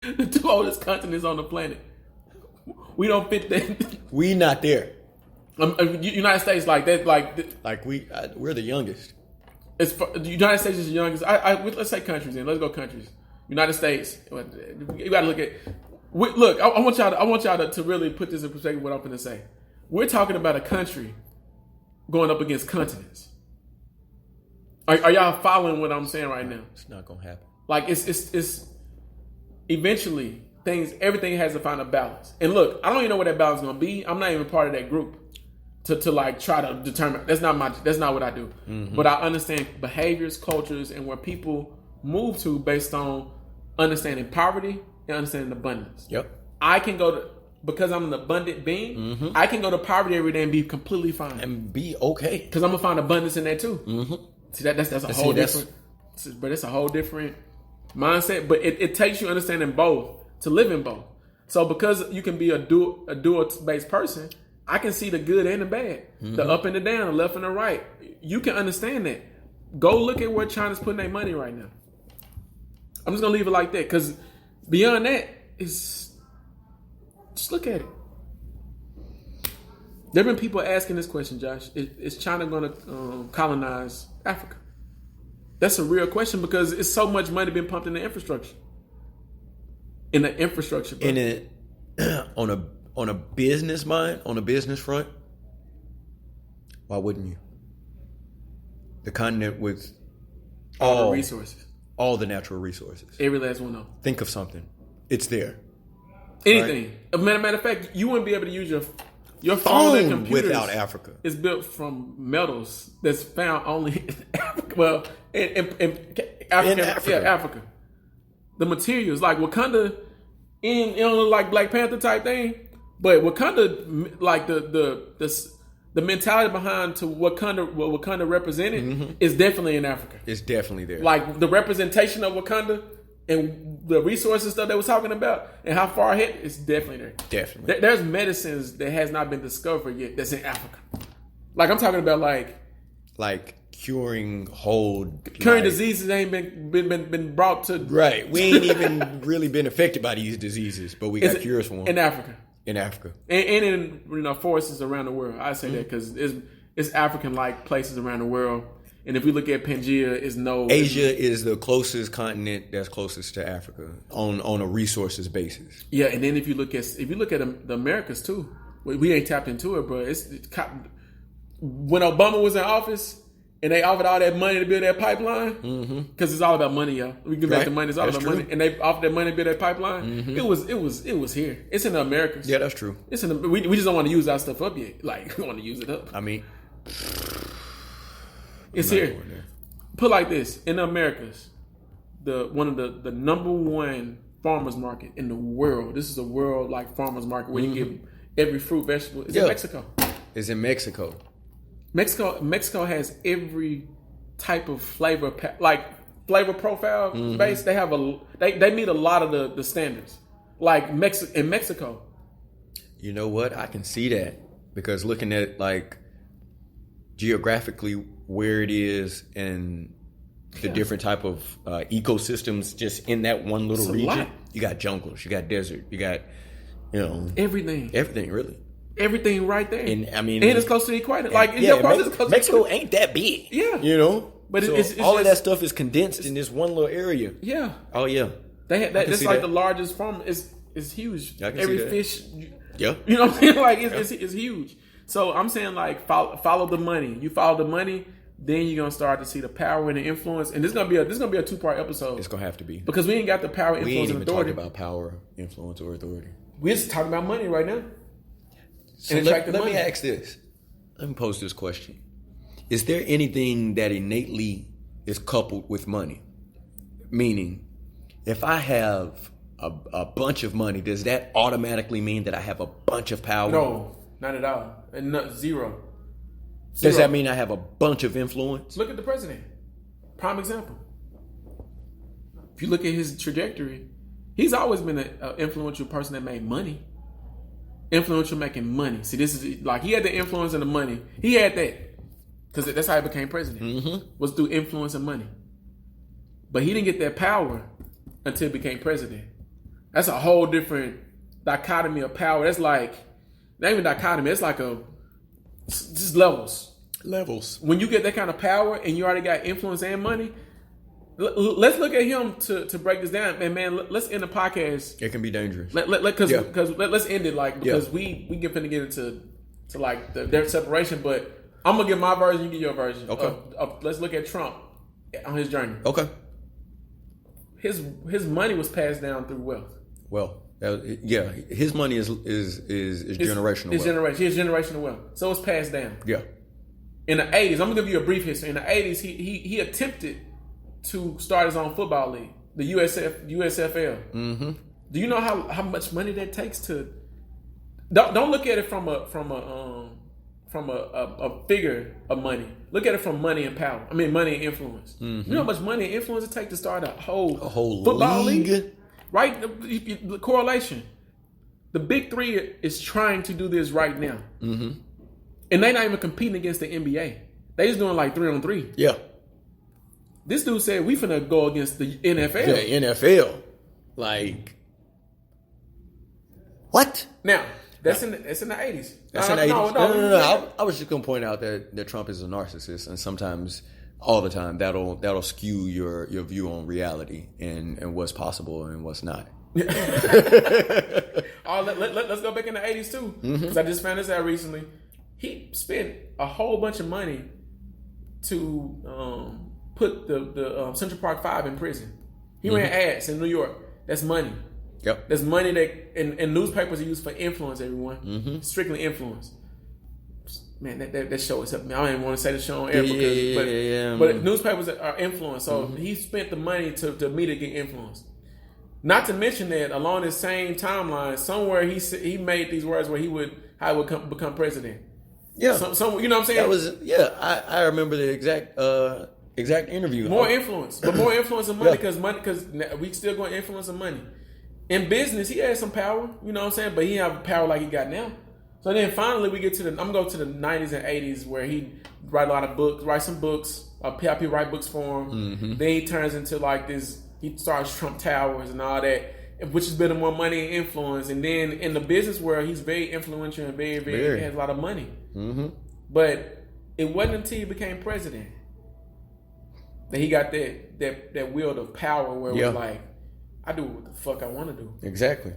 The two oldest continents on the planet. We don't fit that. We not there. United States like that, Like we're the youngest. the United States is the youngest. Let's say countries. Then let's go countries. United States. You got to look at. Look, I want y'all to really put this in perspective. What I'm going to say. We're talking about a country going up against continents. Are y'all following what I'm saying right now? It's not gonna happen. Like it's eventually everything has to find a balance. And look, I don't even know what that balance is gonna be. I'm not even part of that group to like try to determine. That's not what I do. Mm-hmm. But I understand behaviors, cultures, and where people move to based on understanding poverty and understanding abundance. Yep. I can go to because I'm an abundant being. Mm-hmm. I can go to poverty every day and be completely fine and be okay because I'm gonna find abundance in that too. Mm-hmm. See that's a whole different. But it's a whole different mindset. But it takes you understanding both to live in both. So because you can be a dual based person, I can see the good and the bad, the up and the down, the left and the right. You can understand that. Go look at where China's putting their money right now. I'm just gonna leave it like that because beyond that, just look at it. There have been people asking this question, Josh. Is China going to colonize Africa? That's a real question because it's so much money being pumped in the infrastructure. In the infrastructure. Bro. On a business mind, on a business front, why wouldn't you? The continent with all the resources. All the natural resources. Every last one of them. Think of something. It's there. Anything. Right? Matter of fact, you wouldn't be able to use your phone and computers without Africa. It's built from metals that's found only in Africa. Well, in Africa. Yeah, Africa. The materials, like Wakanda, it don't look like Black Panther type thing, but Wakanda, like the mentality behind to what Wakanda represented is definitely in Africa. It's definitely there. Like the representation of Wakanda and the resources stuff they was talking about and how far ahead, it's definitely there. Definitely. There's medicines that has not been discovered yet that's in Africa. Like I'm talking about like curing diseases ain't been brought to right. We ain't even really been affected by these diseases, but we got cures for them in Africa. In Africa and in forests around the world. I say that because it's African like places around the world. And if we look at Pangea, Asia is the closest continent that's closest to Africa on a resources basis. Yeah, and then if you look at the Americas too, we ain't tapped into it, bro. It's when Obama was in office and they offered all that money to build that pipeline because it's all about money, y'all. We give back the money. It's all about money, and they offered that money to build that pipeline. It was here. It's in the Americas. Yeah, that's true. It's we just don't want to use our stuff up yet. Like we want to use it up. I mean. It's here. Put like this: in the Americas, one of the number one farmers market in the world. This is a world like farmers market where you get every fruit, vegetable. It's in Mexico. It's in Mexico. Mexico has every type of flavor profile base. They have they meet a lot of the standards. Like in Mexico. You know what? I can see that because looking at like geographically where it is and the different type of ecosystems just in that one little region. You got jungles, you got desert, you got everything really. Everything right there. And I mean, and it's close to the equator. Mexico ain't that big. Yeah, but so it's all of that stuff is condensed in this one little area. Yeah. Oh yeah. They had that. It's like the largest farm. It's huge. Every fish. Yeah. You know what I'm saying? Like it's huge. So I'm saying like follow the money. You follow the money, then you're gonna start to see the power and the influence. And this is gonna be a 2-part episode. It's gonna have to be because we ain't got the power, influence, we ain't and even authority. Talking about power, influence, or authority. We're just talking about money right now. So let me ask this. Let me pose this question: is there anything that innately is coupled with money? Meaning, if I have a bunch of money, does that automatically mean that I have a bunch of power? No, not at all. And zero. Does that mean I have a bunch of influence? Look at the president. Prime example. If you look at his trajectory, he's always been an influential person that made money. Influential making money. See, this is like he had the influence and the money. He had that because that's how he became president. Was through influence and money. But he didn't get that power until he became president. That's a whole different dichotomy of power. That's like not even dichotomy. It's like just levels. Levels. When you get that kind of power and you already got influence and money, let's look at him to break this down. And man, let's end the podcast. It can be dangerous. Because let's end it because we get finna get into like their separation. But I'm gonna give my version. You give your version. Okay. Let's look at Trump on his journey. Okay. His money was passed down through wealth. Well, yeah, his money is generational. It's generational wealth. So it's passed down. Yeah. In the 80s, I'm gonna give you a brief history. In the 80s, he attempted to start his own football league, the USFL. Mm-hmm. Do you know how much money that takes to? Don't look at it from a figure of money. Look at it from money and power. I mean, money and influence. Mm-hmm. You know how much money and influence it takes to start a whole football league? Right? The correlation. The big three is trying to do this right now. Mm-hmm. And they're not even competing against the NBA. They just doing like 3-on-3. Yeah. This dude said we finna go against the NFL. The NFL. Like, what? Now, that's in the 80s. That's in the 80s. No. I was just going to point out that Trump is a narcissist, and sometimes, all the time, that'll skew your view on reality and what's possible and what's not. Let's go back in the 80s too, because I just found this out recently. He spent a whole bunch of money to put the Central Park 5 in prison. He ran ads in New York. That's money. Yep. That's money that and newspapers are used for influence. Everyone, strictly influence. Man, that show is up. I don't even want to say the show on air but newspapers are influence. So he spent the money to me to get influence. Not to mention that along the same timeline, somewhere he made these words where I would become president. Yeah, you know what I'm saying? That was I remember the exact interview. More influence than money because we still going to influence the money. In business, he had some power, you know what I'm saying, but he didn't have power like he got now. So then finally we get to I'm gonna go to the 90s and 80s where he write some books, PIP write books for him. Then he turns into like this. He starts Trump Towers and all that, which is building more money and influence. And then in the business world, he's very influential and very he has a lot of money. But it wasn't until he became president that he got that wield of power where it was like, I do what the fuck I want to do. Exactly.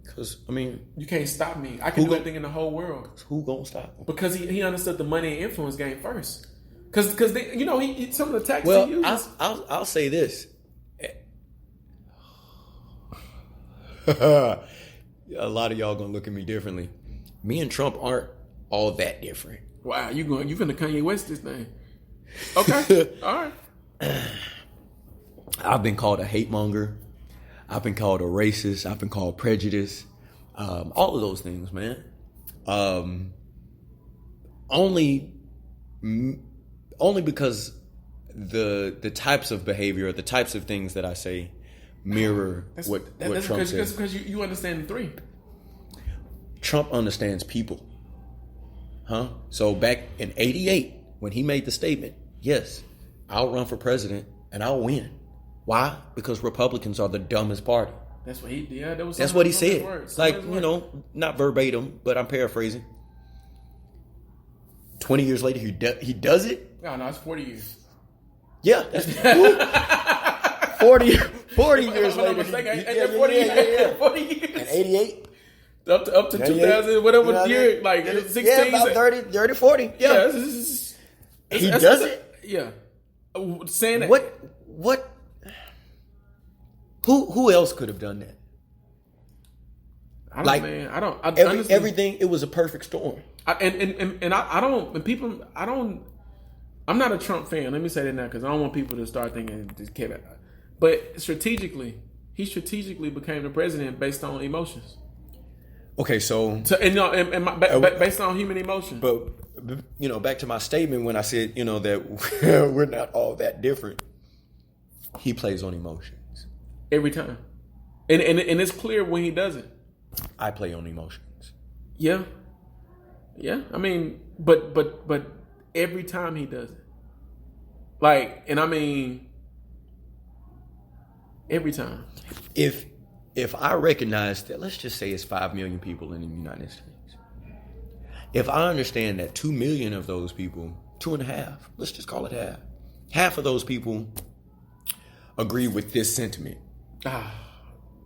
Because, I mean, you can't stop me. I can do everything in the whole world. Who gonna stop him? Because he understood the money and influence game first. Because he some of the tactics he uses. I'll say this. A lot of y'all gonna look at me differently. Me and Trump aren't all that different. Wow, you finna Kanye West this thing? Okay, all right. I've been called a hate monger. I've been called a racist. I've been called prejudice. All of those things, man. Only because the types of behavior, the types of things that I say mirror what Trump says. Because you understand the three. Trump understands people. Huh? So back in 88, when he made the statement, yes, I'll run for president and I'll win. Why? Because Republicans are the dumbest party. That's what he did. That's what he said. Like, not verbatim, but I'm paraphrasing. 20 years later, he does it? No, it's 40 years. Yeah. That's 40 years later. 40 years. And 88? Up to 2000, whatever year, like 16. Yeah, about 30, 40. Yeah. He does it? Yeah. Saying that. What? Who else could have done that? I don't. Everything. It was a perfect storm. I'm not a Trump fan. Let me say that now because I don't want people to start thinking this kid. But he strategically became the president based on emotions. Okay, so based on human emotion. But back to my statement when I said that we're not all that different. He plays on emotions every time, and it's clear when he doesn't. I play on emotions. Yeah. I mean, but every time he does it, every time. If if I recognize that, let's just say it's 5 million people in the United States. If I understand that 2 million of those people, 2.5, let's just call it half of those people agree with this sentiment.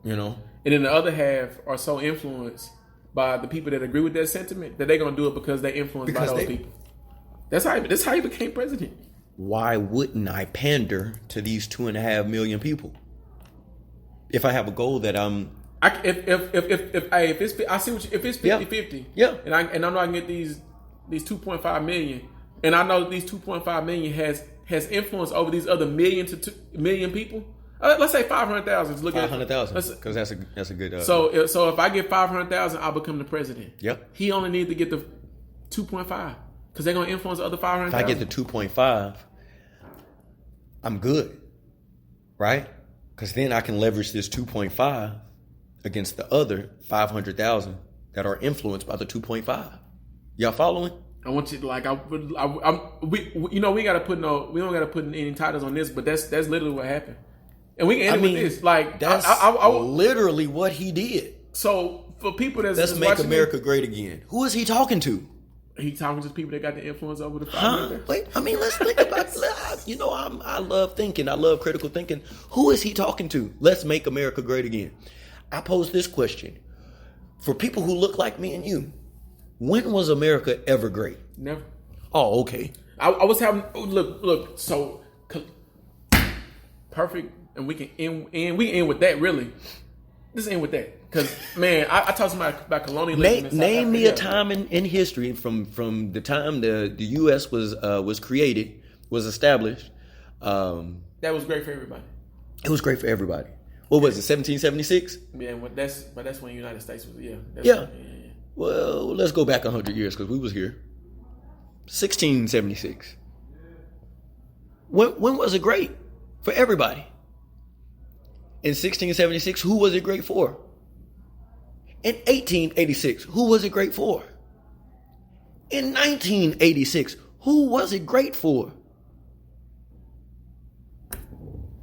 You know? And then the other half are so influenced by the people that agree with that sentiment that they're going to do it because they're influenced by those people. That's how he became president. Why wouldn't I pander to these 2.5 million people? If I have a goal that I'm... if it's 50-50, yeah. And I know I can get these 2.5 million, and I know these 2.5 million has influence over these other million to 2 million people. Let's say 500,000. Look at 500,000, because that's a good. So if I get 500,000, I'll become the president. Yep. He only needs to get the 2.5 because they're gonna influence the other 500,000. If I get the 2.5, I'm good, right? Because then I can leverage this 2.5 against the other 500,000 that are influenced by the 2.5. Y'all following? I want you to we don't got to put any titles on this, but that's literally what happened. And we can end with this. Like that's literally what he did. So for people let's make America great again. Who is he talking to? He talking to people that got the influence over the 500. Wait, let's think about. I love thinking. I love critical thinking. Who is he talking to? Let's make America great again. I pose this question for people who look like me and you. When was America ever great? Never. Oh, okay. I was having look. So perfect. And we can end with that, really. Just end with that. Because, man, I talked to somebody about colonialism. Name me a time in history from the time the U.S. was created, was established. That was great for everybody. It was great for everybody. What was it, 1776? Yeah, but that's when the United States was, yeah. Well, let's go back 100 years because we was here. 1676. When was it great? For everybody. In 1676, who was it great for? In 1886, who was it great for? In 1986, who was it great for?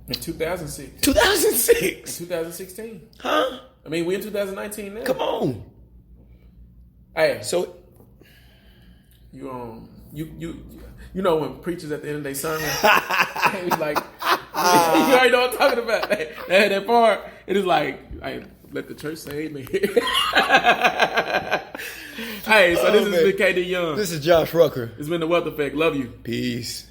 In 2006. 2006. In 2016. Huh? I mean, we're in 2019 now. Come on. Hey, so you know when preachers at the end of their sermon, he's like, you already know what I'm talking about. That part, it is like, let the church say amen. Hey, so this has been KD Young. This is Josh Rucker. It's been the Wealth Effect. Love you. Peace.